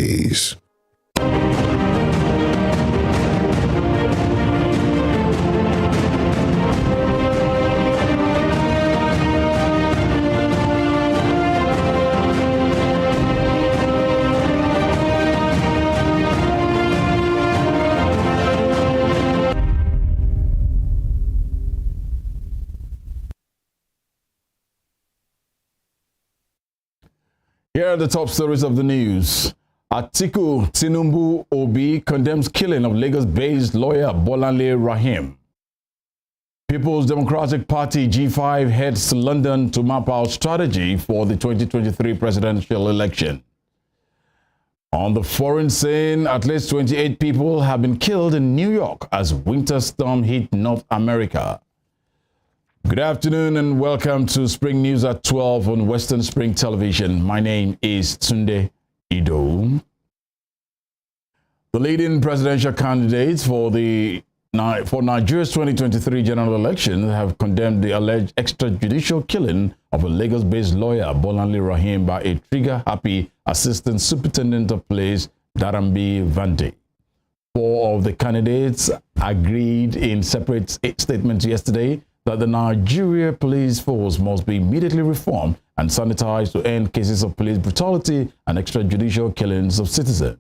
parties. Here are the top stories of the news. Atiku Tinubu Obi condemns killing of Lagos-based lawyer Bolanle Rahim. People's Democratic Party G5 heads to London to map out strategy for the 2023 presidential election. On the foreign scene, at least 28 people have been killed in New York as winter storm hit North America. Good afternoon and welcome to Spring News at 12 on Western Spring Television. My name is Tunde Ido. The leading presidential candidates for Nigeria's 2023 general election have condemned the alleged extrajudicial killing of a Lagos-based lawyer, Bolanle Rahim, by a trigger-happy assistant superintendent of police, Darambi Vande. Four of the candidates agreed in separate statements yesterday that the Nigeria police force must be immediately reformed and sanitized to end cases of police brutality and extrajudicial killings of citizens.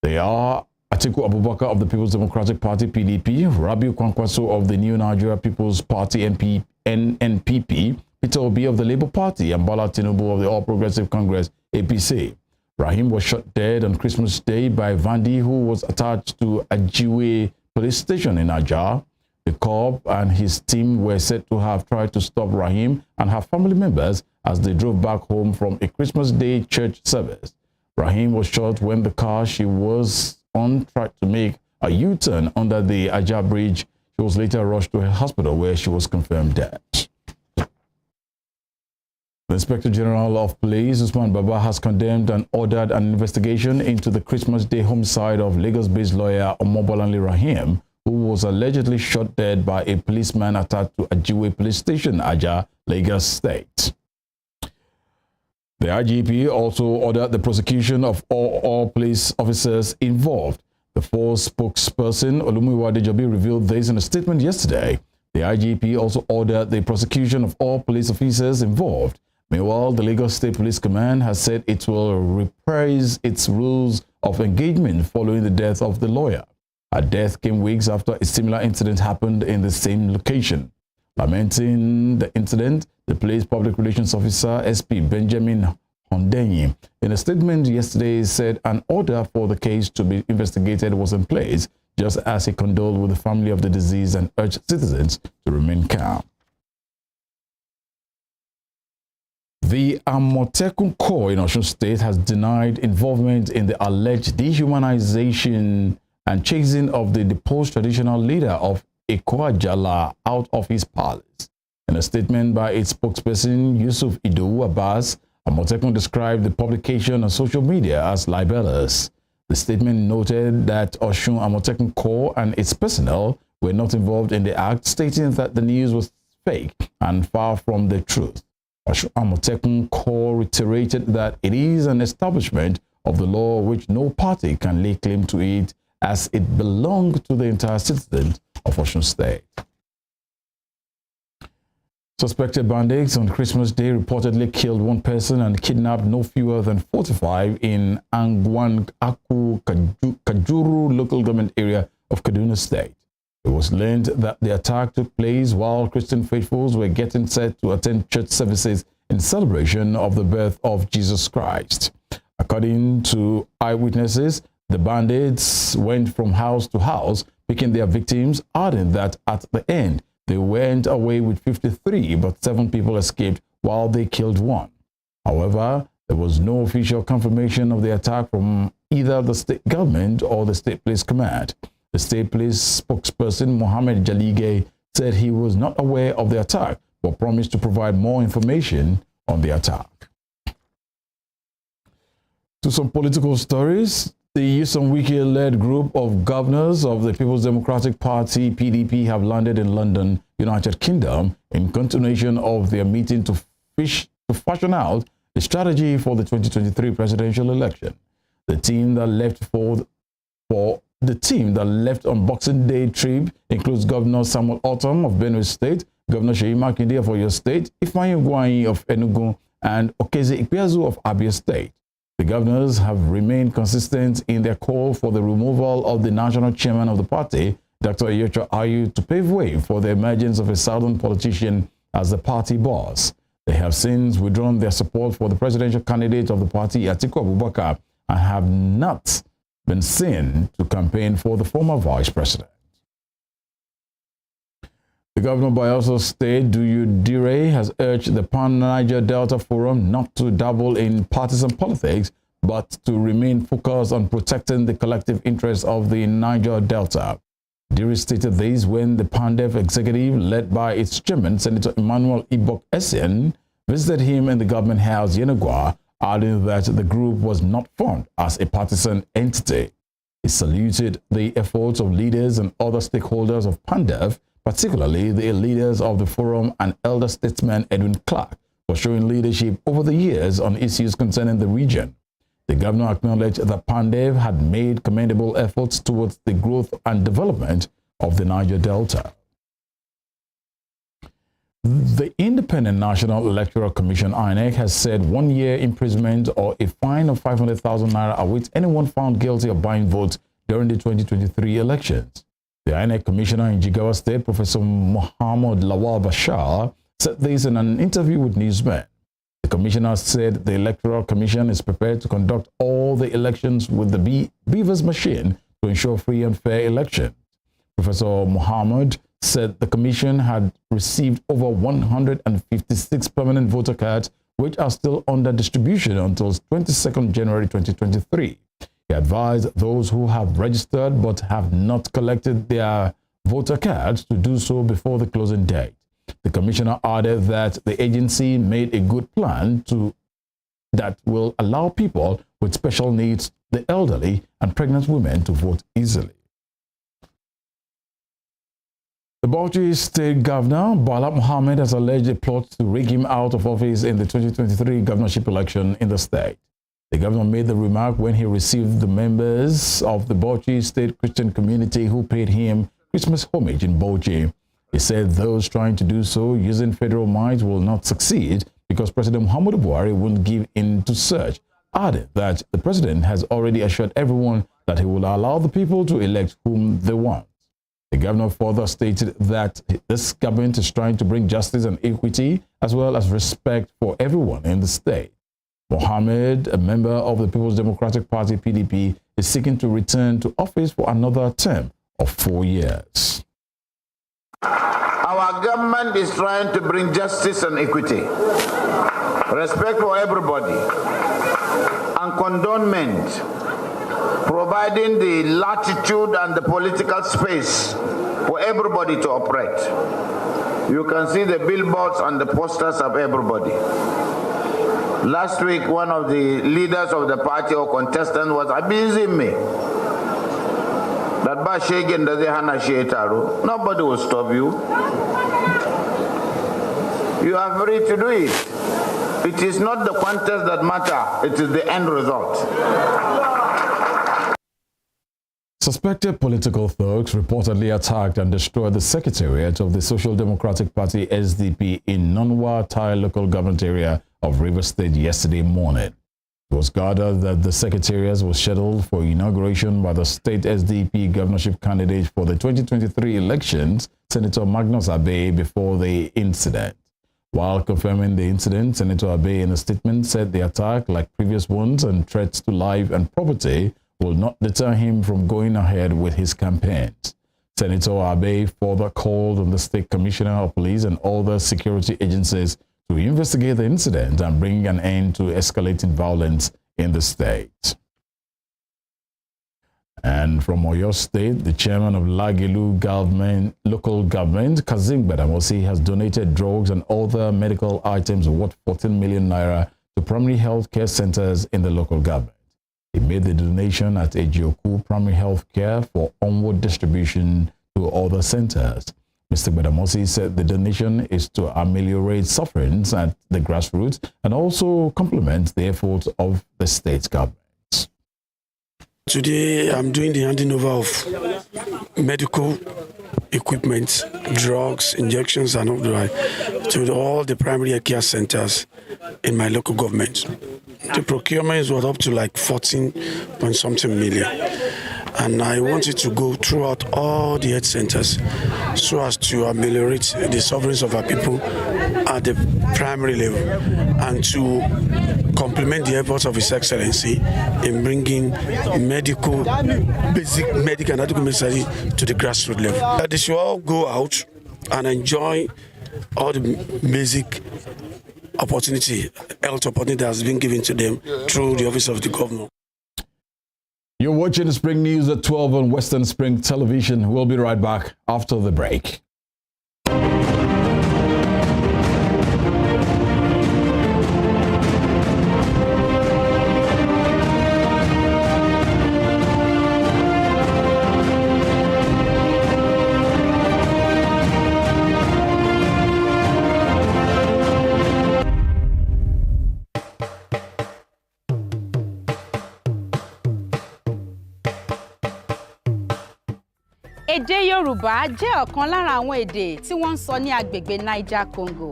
They are Atiku Abubakar of the People's Democratic Party, PDP, Rabiu Kwankwaso of the New Nigeria People's Party, NNPP, Peter Obi of the Labour Party, and Bola Tinubu of the All Progressive Congress, APC. Rahim was shot dead on Christmas Day by Vandi, who was attached to Ajiwe police station in Ajah. The cop and his team were said to have tried to stop Rahim and her family members as they drove back home from a Christmas Day church service. Rahim was shot when the car she was on tried to make a U-turn under the Ajah Bridge. She was later rushed to a hospital where she was confirmed dead. The Inspector General of Police, Usman Baba, has condemned and ordered an investigation into the Christmas Day homicide of Lagos-based lawyer Omobolanle Rahim, who was allegedly shot dead by a policeman attached to Ajiwe Police Station, Ajah, Lagos State. The IGP also ordered the prosecution of all police officers involved. The force spokesperson, Olumuyiwa Adejobi, revealed this in a statement yesterday. The IGP also ordered the prosecution of all police officers involved. Meanwhile, the Lagos State Police Command has said it will reprise its rules of engagement following the death of the lawyer. Her death came weeks after a similar incident happened in the same location. Lamenting the incident, the police public relations officer, SP Benjamin Hondenyi, in a statement yesterday said an order for the case to be investigated was in place, just as he condoled with the family of the deceased and urged citizens to remain calm. The Amotekun Corps in Osun State has denied involvement in the alleged dehumanization and chasing of the deposed traditional leader of Eko-Ajala out of his palace. In a statement by its spokesperson, Yusuf Idowu Abbas, Amotekun described the publication on social media as libelous. The statement noted that Osun Amotekun Corps and its personnel were not involved in the act, stating that the news was fake and far from the truth. Osun Amotekun Corps reiterated that it is an establishment of the law which no party can lay claim to it, as it belonged to the entire citizens of Osun State. Suspected bandits on Christmas Day reportedly killed one person and kidnapped no fewer than 45 in Angwan Aku Kajuru local government area of Kaduna State. It was learned that the attack took place while Christian faithfuls were getting set to attend church services in celebration of the birth of Jesus Christ. According to eyewitnesses, the bandits went from house to house, picking their victims, adding that at the end, they went away with 53, but 7 people escaped while they killed one. However, there was no official confirmation of the attack from either the state government or the state police command. The state police spokesperson, Mohammed Jalige, said he was not aware of the attack, but promised to provide more information on the attack. To some political stories, the Nyesom Wike-led group of governors of the People's Democratic Party, PDP, have landed in London, United Kingdom, in continuation of their meeting to fashion out a strategy for the 2023 presidential election. The team that left on Boxing Day trip includes Governor Samuel Ortom of Benue State, Governor Seyi Makinde of Oyo State, Ifeanyi Ugwuanyi of Enugu, and Okeze Ikpeazu of Abia State. The governors have remained consistent in their call for the removal of the national chairman of the party, Dr. Iyorchia Ayu, to pave way for the emergence of a southern politician as the party boss. They have since withdrawn their support for the presidential candidate of the party, Atiku Abubakar, and have not been seen to campaign for the former vice president. The governor of Bayelsa State, Duyu Dire, has urged the Pan-Niger Delta Forum not to dabble in partisan politics, but to remain focused on protecting the collective interests of the Niger Delta. Dire stated this when the PANDEF executive, led by its chairman, Senator Emmanuel Ibok Essien, visited him in the government house, Yenagua, adding that the group was not formed as a partisan entity. He saluted the efforts of leaders and other stakeholders of PANDEF, particularly the leaders of the forum and elder statesman Edwin Clark, for showing leadership over the years on issues concerning the region. The governor acknowledged that PANDEF had made commendable efforts towards the growth and development of the Niger Delta. The Independent National Electoral Commission, INEC, has said 1 year imprisonment or a fine of 500,000 naira awaits anyone found guilty of buying votes during the 2023 elections. The INEC Commissioner in Jigawa State, Professor Muhammad Lawal Bashar, said this in an interview with newsmen. The commissioner said the Electoral Commission is prepared to conduct all the elections with the Beavers machine to ensure free and fair elections. Professor Muhammad said the commission had received over 156 permanent voter cards, which are still under distribution until 22nd January 2023. He advised those who have registered but have not collected their voter cards to do so before the closing date. The commissioner added that the agency made a good plan that will allow people with special needs, the elderly, and pregnant women to vote easily. The Bauchi State Governor, Bala Mohammed, has alleged a plot to rig him out of office in the 2023 governorship election in the state. The governor made the remark when he received the members of the Bauchi State Christian community who paid him Christmas homage in Bauchi. He said those trying to do so using federal might will not succeed because President Muhammadu Buhari won't give in to search, adding that the president has already assured everyone that he will allow the people to elect whom they want. The governor further stated that this government is trying to bring justice and equity as well as respect for everyone in the state. Mohammed, a member of the People's Democratic Party, PDP, is seeking to return to office for another term of 4 years. Our government is trying to bring justice and equity, respect for everybody, and condonement, providing the latitude and the political space for everybody to operate. You can see the billboards and the posters of everybody. Last week, one of the leaders of the party or contestant was abusing me. That nobody will stop you. You are free to do it. It is not the contest that matter, it is the end result. Suspected political thugs reportedly attacked and destroyed the secretariat of the Social Democratic Party SDP in Nonwa Tai local government area of Rivers State yesterday morning. It was gathered that the secretariat was scheduled for inauguration by the state SDP governorship candidate for the 2023 elections, Senator Magnus Abe, before the incident. While confirming the incident, Senator Abe in a statement said the attack, like previous ones and threats to life and property, will not deter him from going ahead with his campaigns. Senator Abe further called on the State Commissioner of Police and other security agencies to investigate the incident and bring an end to escalating violence in the state. And from Oyo State, the chairman of Lagelu local government, Kazim Gbadamosi, has donated drugs and other medical items worth 14 million naira to primary health care centers in the local government. He made the donation at Ejioku Primary Health Care for onward distribution to other centers. Mr. Gbadamosi said the donation is to ameliorate sufferings at the grassroots and also complement the efforts of the state government. Today, I'm doing the handing over of medical equipment, drugs, injections, and all the like to all the primary care centers in my local government. The procurement was up to like 14 point something million. And I wanted to go throughout all the health centers so as to ameliorate the sufferings of our people at the primary level and to complement the efforts of His Excellency in bringing basic medical and medical necessary to the grassroots level. They should all go out and enjoy all the basic opportunity, health opportunity that has been given to them through the office of the governor. You're watching Spring News at 12 on Western Spring Television. We'll be right back after the break. Èdè Yorùbá jẹ́ ọ̀kan lára àwọn èdè tí wọ́n ń sọ ní agbègbè Niger Congo.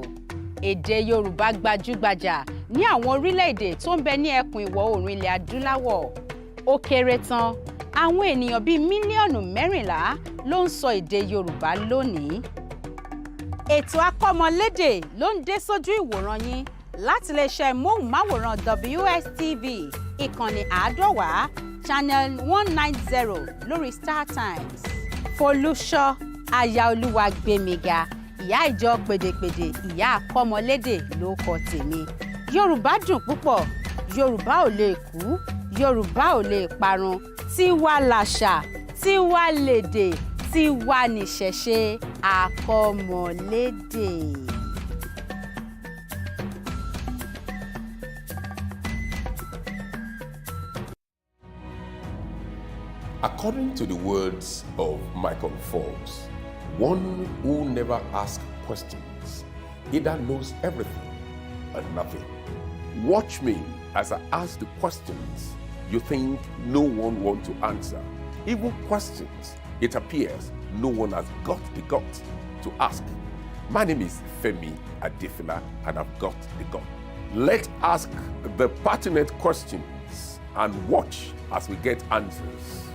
Èdè Yorùbá gbajúgbajà ní àwọn orílẹ̀-èdè tó ń bẹ ní ẹkùn ìwọ̀ oòrùn ilẹ̀ adúláwọ̀. Ó kéré tán, àwọn ènìyàn bíi mílíọ̀nù 14 ló ń sọ èdè Yorùbá lónìí. Ètò akọ́mọlédè ló ń dé sójú ìwòran yín láti iléeṣẹ́ móhùnmáwòrán WSTV ìkànnì 150 channel 190 lórí StarTimes. Folúṣọ́ Ayaolúwagbémiga, ìyá ìjọ pèdèpèdè, ìyá akọ́mọlédè ló kọ tèmi. Yorùbá dùn púpọ̀, Yorùbá ò lè kú, Yorùbá ò lè parun. Tiwa làṣà, tiwa lèdè, tiwa nìṣẹ̀ṣe akọ́mọlédè. According to the words of Michael Forbes, one who never asks questions either knows everything or nothing. Watch me as I ask the questions you think no one wants to answer. Even questions it appears no one has got the guts to ask. My name is Femi Adefila and I've got the gut. Let's ask the pertinent questions and watch as we get answers.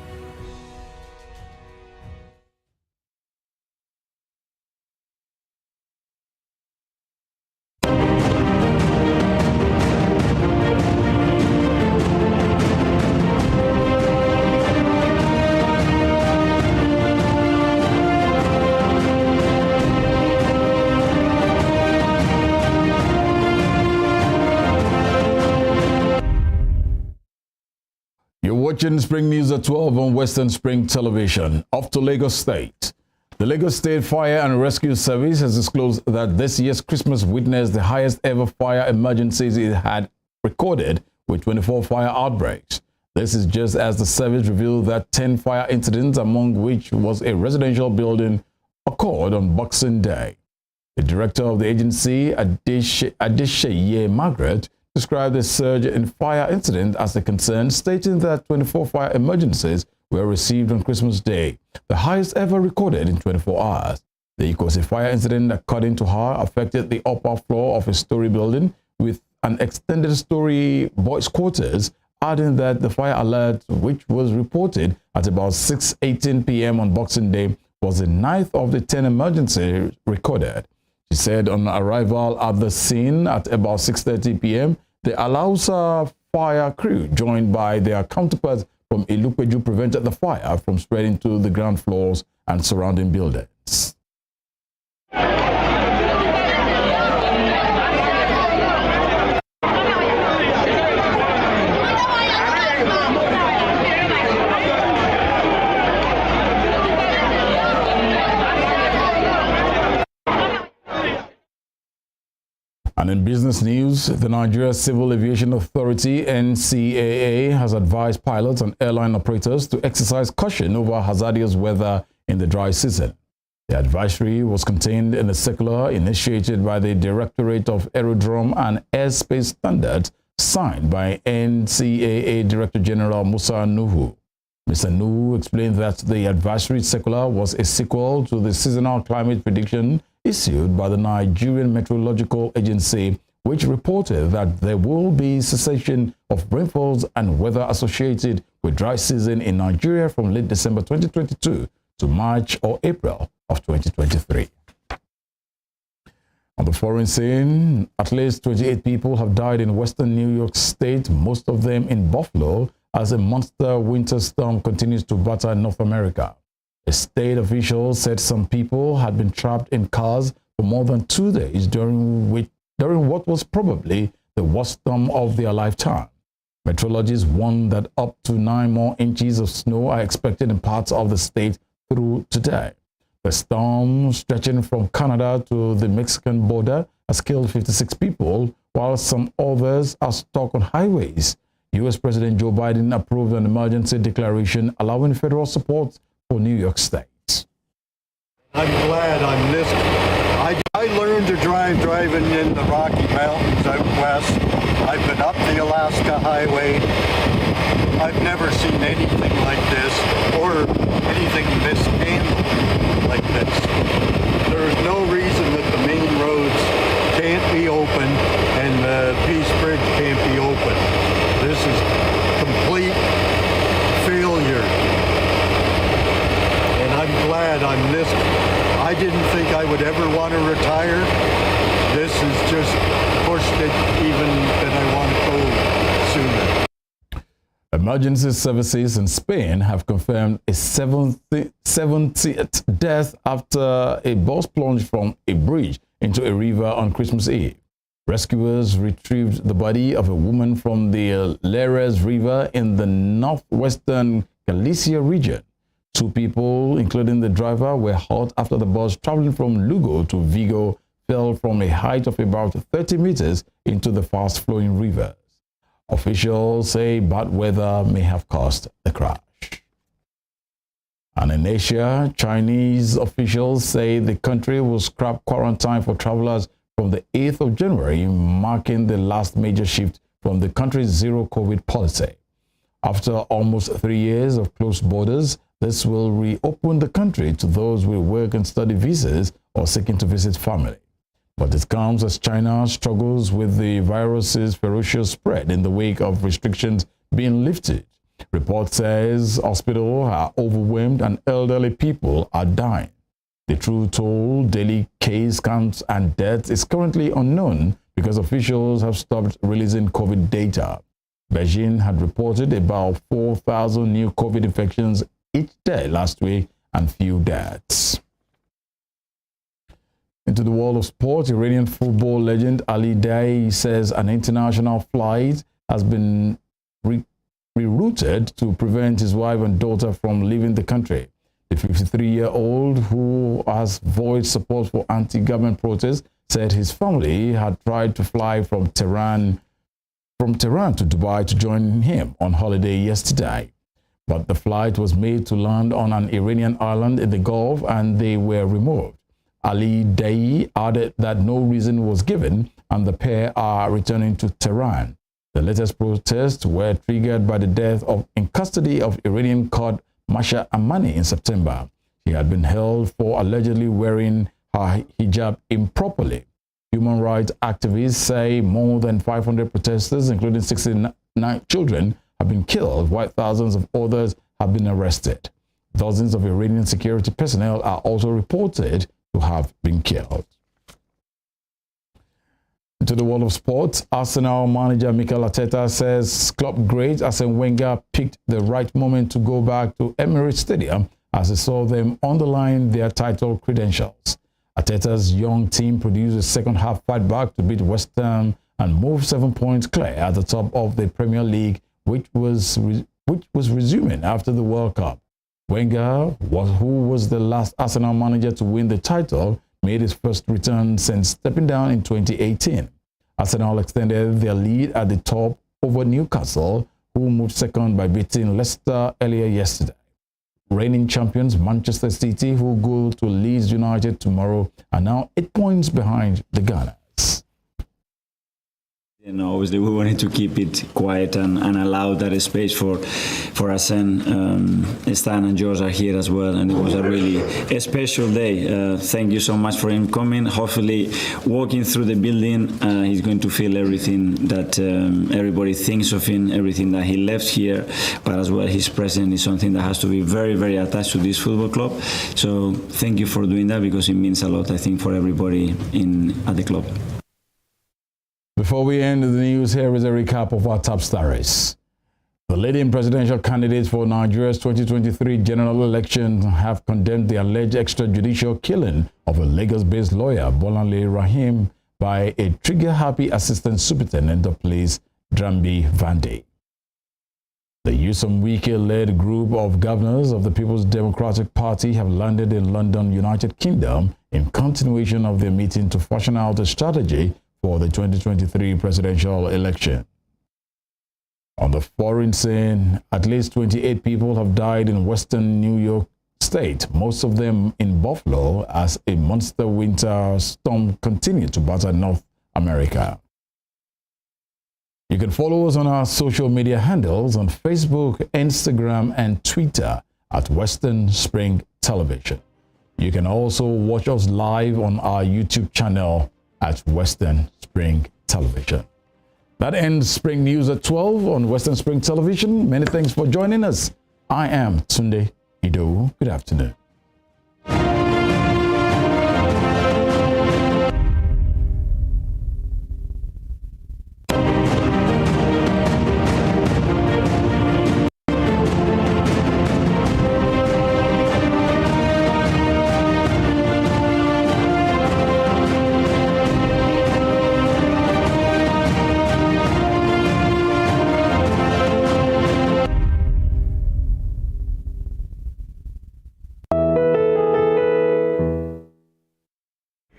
Watching Spring News at 12 on Western Spring Television. Off to Lagos State. The Lagos State Fire and Rescue Service has disclosed that this year's Christmas witnessed the highest ever fire emergencies it had recorded, with 24 fire outbreaks. This is just as the service revealed that 10 fire incidents, among which was a residential building, occurred on Boxing Day. The director of the agency, Adesheye Margaret, described the surge in fire incidents as a concern, stating that 24 fire emergencies were received on Christmas Day, the highest ever recorded in 24 hours. The Ikosi fire incident, according to her, affected the upper floor of a story building with an extended story boys' quarters, adding that the fire alert, which was reported at about 6:18 p.m. on Boxing Day, was the 9th of the 10 emergencies recorded. She said on arrival at the scene at about 6:30 p.m., the Alausa fire crew, joined by their counterparts from Ilupeju, prevented the fire from spreading to the ground floors and surrounding buildings. And in business news, the Nigeria Civil Aviation Authority, NCAA, has advised pilots and airline operators to exercise caution over hazardous weather in the dry season. The advisory was contained in a circular initiated by the Directorate of Aerodrome and Airspace Standards, signed by NCAA Director General Musa Nuhu. Mr. Nu explained that the advisory circular was a sequel to the seasonal climate prediction issued by the Nigerian Meteorological Agency, which reported that there will be cessation of rainfalls and weather associated with dry season in Nigeria from late December 2022 to March or April of 2023. On the foreign scene, at least 28 people have died in western New York State, most of them in Buffalo, as a monster winter storm continues to batter North America. A state official said some people had been trapped in cars for more than 2 days during what was probably the worst storm of their lifetime. Meteorologists warn that up to 9 more inches of snow are expected in parts of the state through today. The storm, stretching from Canada to the Mexican border, has killed 56 people, while some others are stuck on highways. U.S. President Joe Biden approved an emergency declaration allowing federal support for New York State. I'm glad I'm this. I learned to drive driving in the Rocky Mountains out west. I've been up the Alaska Highway. I've never seen anything like this or anything mishandled like this. There is no reason that the main roads can't be open and the Peace Bridge can't be open. This is complete failure. And I'm glad I'm this. I didn't think I would ever want to retire. This has just pushed it even that I want to go sooner. Emergency services in Spain have confirmed a 70th death after a bus plunged from a bridge into a river on Christmas Eve. Rescuers retrieved the body of a woman from the Leres River in the northwestern Galicia region. 2 people, including the driver, were hurt after the bus traveling from Lugo to Vigo fell from a height of about 30 meters into the fast-flowing river. Officials say bad weather may have caused the crash. And in Asia, Chinese officials say the country will scrap quarantine for travelers from the 8th of January, marking the last major shift from the country's zero-COVID policy. After almost 3 years of closed borders, this will reopen the country to those with work and study visas or seeking to visit family. But it comes as China struggles with the virus's ferocious spread in the wake of restrictions being lifted. Report says hospitals are overwhelmed and elderly people are dying. The true toll, daily case counts and deaths is currently unknown because officials have stopped releasing COVID data. Beijing had reported about 4,000 new COVID infections each day last week and few deaths. Into the world of sport, Iranian football legend Ali Daei says an international flight has been rerouted to prevent his wife and daughter from leaving the country. The 53-year-old, who has voiced support for anti-government protests, said his family had tried to fly from Tehran to Dubai to join him on holiday yesterday. But the flight was made to land on an Iranian island in the Gulf and they were removed. Ali Daei added that no reason was given and the pair are returning to Tehran. The latest protests were triggered by the death in custody of Iranian court Masha Amani in September. She had been held for allegedly wearing her hijab improperly. Human rights activists say more than 500 protesters, including 69 children, have been killed, while thousands of others have been arrested. Dozens of Iranian security personnel are also reported to have been killed. Into the world of sports, Arsenal manager Mikel Arteta says club great Arsene Wenger picked the right moment to go back to Emirates Stadium as he saw them underline their title credentials. Arteta's young team produced a second-half fight back to beat West Ham and move 7 points clear at the top of the Premier League, which was resuming after the World Cup. Wenger, who was the last Arsenal manager to win the title, made his first return since stepping down in 2018. Arsenal extended their lead at the top over Newcastle, who moved second by beating Leicester earlier yesterday. Reigning champions Manchester City, who go to Leeds United tomorrow, are now 8 points behind the Gunners. Obviously, we wanted to keep it quiet and allow that space for Asen. Stan and George are here as well, and it was a really special day. Thank you so much for him coming. Hopefully, walking through the building, he's going to feel everything that everybody thinks of him, everything that he left here, but as well his presence is something that has to be very, very attached to this football club. So thank you for doing that, because it means a lot, I think, for everybody at the club. Before we end the news, here is a recap of our top stories. The leading presidential candidates for Nigeria's 2023 general election have condemned the alleged extrajudicial killing of a Lagos-based lawyer, Bolanle Rahim, by a trigger-happy assistant superintendent of police, Drambi Vande. The Nyesom Wike-led group of governors of the People's Democratic Party have landed in London, United Kingdom, in continuation of their meeting to fashion out a strategy for the 2023 presidential election. On the foreign scene, at least 28 people have died in western New York State, most of them in Buffalo, as a monster winter storm continued to batter North America. You can follow us on our social media handles on Facebook, Instagram, and Twitter at Western Spring Television. You can also watch us live on our YouTube channel at Western Spring Television. That ends Spring News at 12 on Western Spring Television. Many thanks for joining us. I am Tunde Ido. Good afternoon.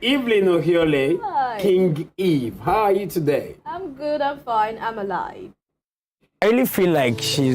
Evelyn Ohiole, Hi. King Eve. How are you today? I'm good, I'm fine, I'm alive. I really feel like she's